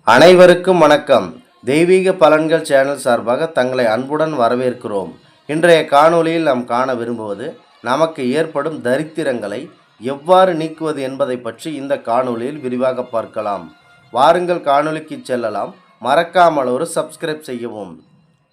அனைவருக்கும் வணக்கம். தெய்வீக பலன்கள் சேனல் சார்பாக தங்களை அன்புடன் வரவேற்கிறோம். இன்றைய காணொளியில் நாம் காண விரும்புவது நமக்கு ஏற்படும் தரித்திரங்களை எவ்வாறு நீக்குவது என்பதை பற்றி இந்த காணொளியில் விரிவாக பார்க்கலாம். வாருங்கள் காணொளிக்கு செல்லலாம். மறக்காமல் ஒரு சப்ஸ்கிரைப் செய்யவும்.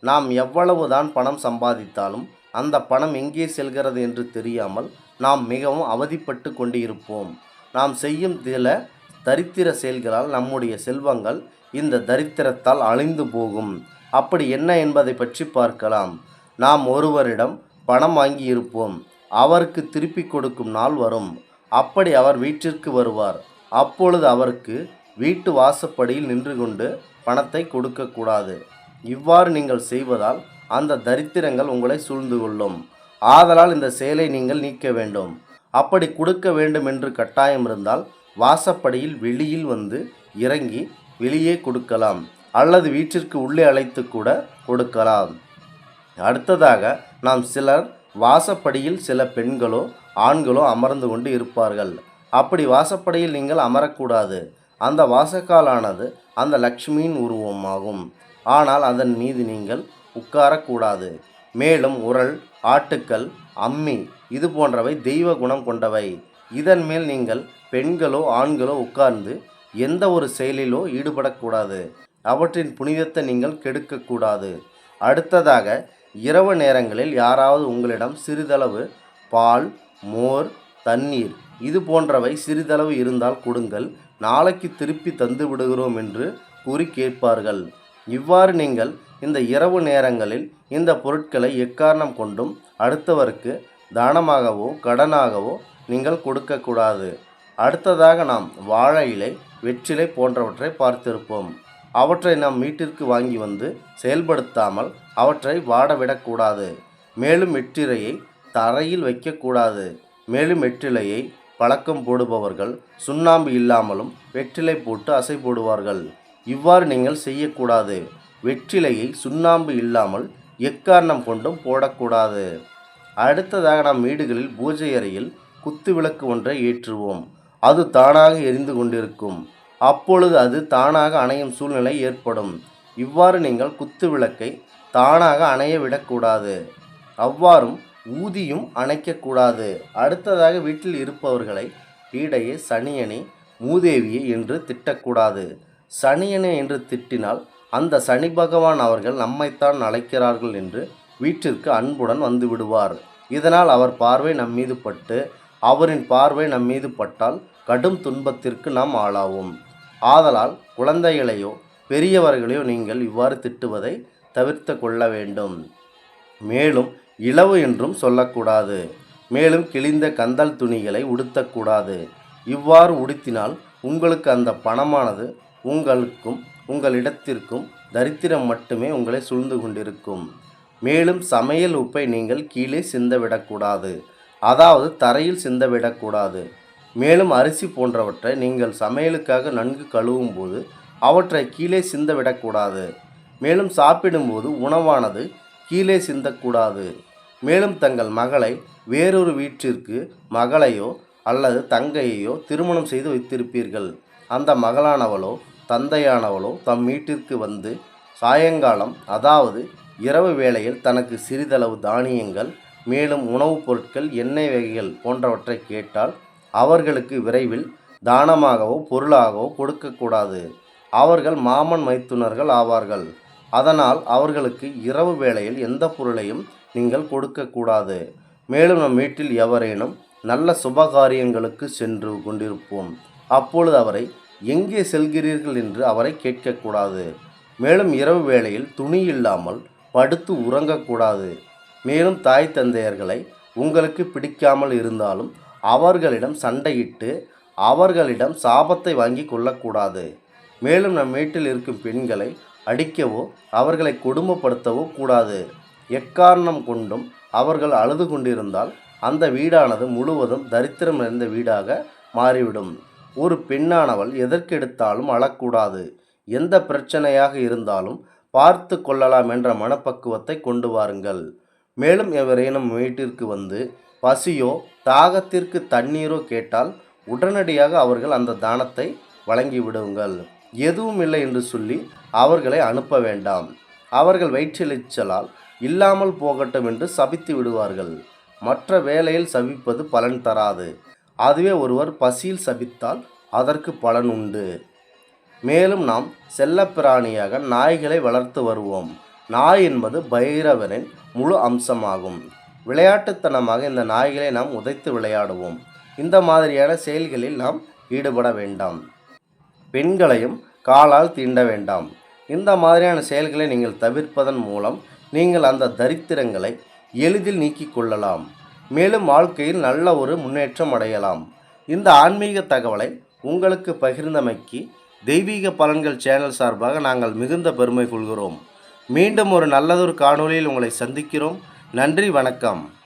நாம் எவ்வளவுதான் பணம் சம்பாதித்தாலும் அந்த பணம் எங்கே செல்கிறது என்று தெரியாமல் நாம் மிகவும் அவதிப்பட்டு கொண்டிருப்போம். நாம் செய்யும் சில தரித்திர செயல்களால் நம்முடைய செல்வங்கள் இந்த தரித்திரத்தால் அழிந்து போகும். அப்படி என்ன என்பதை பற்றி பார்க்கலாம். நாம் ஒருவரிடம் பணம் வாங்கி இருப்போம். அவருக்கு திருப்பி கொடுக்கும் நாள் வரும். அப்படி அவர் வீட்டிற்கு வருவார். அப்பொழுது அவருக்கு வீட்டு வாசப்படியில் நின்று கொண்டு பணத்தை கொடுக்கக்கூடாது. இவ்வாறு நீங்கள் செய்வதால் அந்த தரித்திரங்கள் உங்களை சூழ்ந்து கொள்ளும். ஆதலால் இந்த செயலை நீங்கள் நீக்க வேண்டும். அப்படி கொடுக்க வேண்டும் என்று கட்டாயம் இருந்தால் வாசப்படியில் வெளியில் வந்து இறங்கி வெளியே கொடுக்கலாம், அல்லது வீட்டிற்கு உள்ளே அழைத்து கூட கொடுக்கலாம். அடுத்ததாக நாம் சிலர் வாசப்படியில் சில பெண்களோ ஆண்களோ அமர்ந்து கொண்டு இருப்பார்கள். அப்படி வாசப்படியில் நீங்கள் அமரக்கூடாது. அந்த வாசக்காலானது அந்த லக்ஷ்மியின் உருவமாகும். ஆனால் அதன் மீது நீங்கள் உட்காரக்கூடாது. மேலும் உரல், ஆட்டுக்கல், அம்மி இது போன்றவை தெய்வ குணம் கொண்டவை. இதன் மேல் நீங்கள் பெண்களோ ஆண்களோ உட்கார்ந்து எந்த ஒரு செயலிலோ ஈடுபடக்கூடாது. அவற்றின் புனிதத்தை நீங்கள் கெடுக்கக்கூடாது. அடுத்ததாக இரவு நேரங்களில் யாராவது உங்களிடம் சிறிதளவு பால், மோர், தண்ணீர் இது போன்றவை சிறிதளவு இருந்தால் கொடுங்கள், நாளைக்கு திருப்பி தந்து விடுகிறோம் என்று கூறி கேட்பார்கள். இவ்வாறு நீங்கள் இந்த இரவு நேரங்களில் இந்த பொருட்களை எக்காரணம் கொண்டும் அடுத்தவருக்கு தானமாகவோ கடனாகவோ நீங்கள் கொடுக்கக்கூடாது. அடுத்ததாக நாம் வாழை இலை, வெற்றிலை போன்றவற்றை பார்த்திருப்போம். அவற்றை நாம் வீட்டிற்கு வாங்கி வந்து செயல்படுத்தாமல் அவற்றை வாடவிடக்கூடாது. மேலும் வெற்றிலையை தரையில் வைக்கக்கூடாது. மேலும் வெற்றிலையை பழக்கம் போடுபவர்கள் சுண்ணாம்பு இல்லாமலும் வெற்றிலை போட்டு அசை போடுவார்கள். இவ்வாறு நீங்கள் செய்யக்கூடாது. வெற்றிலையை சுண்ணாம்பு இல்லாமல் எக்காரணம் கொண்டும் போடக்கூடாது. அடுத்ததாக நாம் வீடுகளில் பூஜை அறையில் குத்து விளக்கு ஒன்றை ஏற்றுவோம். அது தானாக எரிந்து கொண்டிருக்கும். அப்பொழுது அது தானாக அணையும் சூழ்நிலை ஏற்படும். இவ்வாறு நீங்கள் குத்து விளக்கை தானாக அணைய விடக்கூடாது. அவ்வாறும் ஊதியும் அணைக்கக்கூடாது. அடுத்ததாக வீட்டில் இருப்பவர்களை பீடையே, சனியனே, மூதேவியே என்று திட்டக்கூடாது. சனியனே என்று திட்டினால் அந்த சனி பகவான் அவர்கள் நம்மைத்தான் அழைக்கிறார்கள் என்று வீட்டிற்கு அன்புடன் வந்து விடுவார். இதனால் அவர் பார்வை நம்மீது பட்டு அவரின் பார்வை நம்மீது பட்டால் கடும் துன்பத்திற்கு நாம் ஆளாவோம். ஆதலால் குழந்தைகளையோ பெரியவர்களையோ நீங்கள் இவ்வாறு திட்டுவதை தவிர்த்து கொள்ள வேண்டும். மேலும் இலவு என்றும் சொல்லக்கூடாது. மேலும் கிழிந்த கந்தல் துணிகளை உடுத்தக்கூடாது. இவ்வாறு உடுத்தினால் உங்களுக்கு அந்த பணமானது உங்களுக்கும் உங்களிடத்திற்கும் தரித்திரம் மட்டுமே உங்களை சூழ்ந்து கொண்டிருக்கும். மேலும் சமையல் உப்பை நீங்கள் கீழே சிந்தவிடக்கூடாது. அதாவது தரையில் சிந்தவிடக்கூடாது. மேலும் அரிசி போன்றவற்றை நீங்கள் சமையலுக்காக நன்கு கழுவும் போது அவற்றை கீழே சிந்தவிடக்கூடாது. மேலும் சாப்பிடும்போது உணவானது கீழே சிந்தக்கூடாது. மேலும் தங்கள் மகளை வேறொரு வீட்டிற்கு மகளையோ அல்லது தங்கையையோ திருமணம் செய்து வைத்திருப்பீர்கள். அந்த மகளானவளோ தந்தையானவளோ தம் வீட்டிற்கு வந்து சாயங்காலம், அதாவது இரவு வேளையில் தனக்கு சிறிதளவு தானியங்கள், மேலும் உணவுப் பொருட்கள், எண்ணெய் வகைகள் போன்றவற்றை கேட்டால் அவர்களுக்கு விரைவில் தானமாகவோ பொருளாகவோ கொடுக்கக்கூடாது. அவர்கள் மாமன் மைத்துனர்கள் ஆவார்கள். அதனால் அவர்களுக்கு இரவு வேளையில் எந்த பொருளையும் நீங்கள் கொடுக்கக்கூடாது. மேலும் நம் வீட்டில் எவரேனும் நல்ல சுபகாரியங்களுக்கு சென்று கொண்டிருப்போம். அப்பொழுது அவரை எங்கே செல்கிறீர்கள் என்று அவரை கேட்கக்கூடாது. மேலும் இரவு வேளையில் துணி இல்லாமல் படுத்து உறங்கக்கூடாது. மேலும் தாய் தந்தையர்களை உங்களுக்கு பிடிக்காமல் இருந்தாலும் அவர்களிடம் சண்டையிட்டு அவர்களிடம் சாபத்தை வாங்கி கொள்ளக்கூடாது. மேலும் நம் வீட்டில் இருக்கும் பெண்களை அடிக்கவோ அவர்களை கொடுமைப்படுத்தவோ கூடாது. எக்காரணம் கொண்டும் அவர்கள் அழுது கொண்டிருந்தால் அந்த வீடானது முழுவதும் தரித்திரம் நிறைந்த வீடாக மாறிவிடும். ஒரு பெண்ணானவள் எதற்கெடுத்தாலும் அழக்கூடாது. எந்த பிரச்சனையாக இருந்தாலும் பார்த்து கொள்ளலாம் என்ற மனப்பக்குவத்தை கொண்டு வாருங்கள். மேலும் எவரேனும் வீட்டிற்கு வந்து பசியோ தாகத்திற்கு தண்ணீரோ கேட்டால் உடனடியாக அவர்கள் அந்த தானத்தை வழங்கி விடுங்கள். எதுவும் இல்லை என்று சொல்லி அவர்களை அனுப்ப வேண்டாம். அவர்கள் வயிற்றெரிச்சலால் இல்லாமல் போகட்டும் என்று சபித்து விடுவார்கள். மற்ற வேளையில் சபிப்பது பலன் தராது. அதுவே ஒருவர் பசியில் சபித்தால் அதற்கு பலன் உண்டு. மேலும் நாம் செல்லப்பிராணியாக நாய்களை வளர்த்து வருவோம். நாய் என்பது பைரவரின் முழு அம்சமாகும். விளையாட்டுத்தனமாக இந்த நாய்களை நாம் உதைத்து விளையாடுவோம். இந்த மாதிரியான செயல்களில் நாம் ஈடுபட வேண்டாம். பெண்களையும் காலால் தீண்ட வேண்டாம். இந்த மாதிரியான செயல்களை நீங்கள் தவிர்ப்பதன் மூலம் நீங்கள் அந்த தரித்திரங்களை எளிதில் நீக்கிக் கொள்ளலாம். மேலும் வாழ்க்கையில் நல்ல ஒரு முன்னேற்றம் அடையலாம். இந்த ஆன்மீக தகவலை உங்களுக்கு பகிர்ந்தமைக்கு தெய்வீக பலன்கள் சேனல் சார்பாக நாங்கள் மிகுந்த பெருமை கொள்கிறோம். மீண்டும் ஒரு நல்லதொரு காணொளியில் உங்களை சந்திக்கிறோம். நன்றி, வணக்கம்.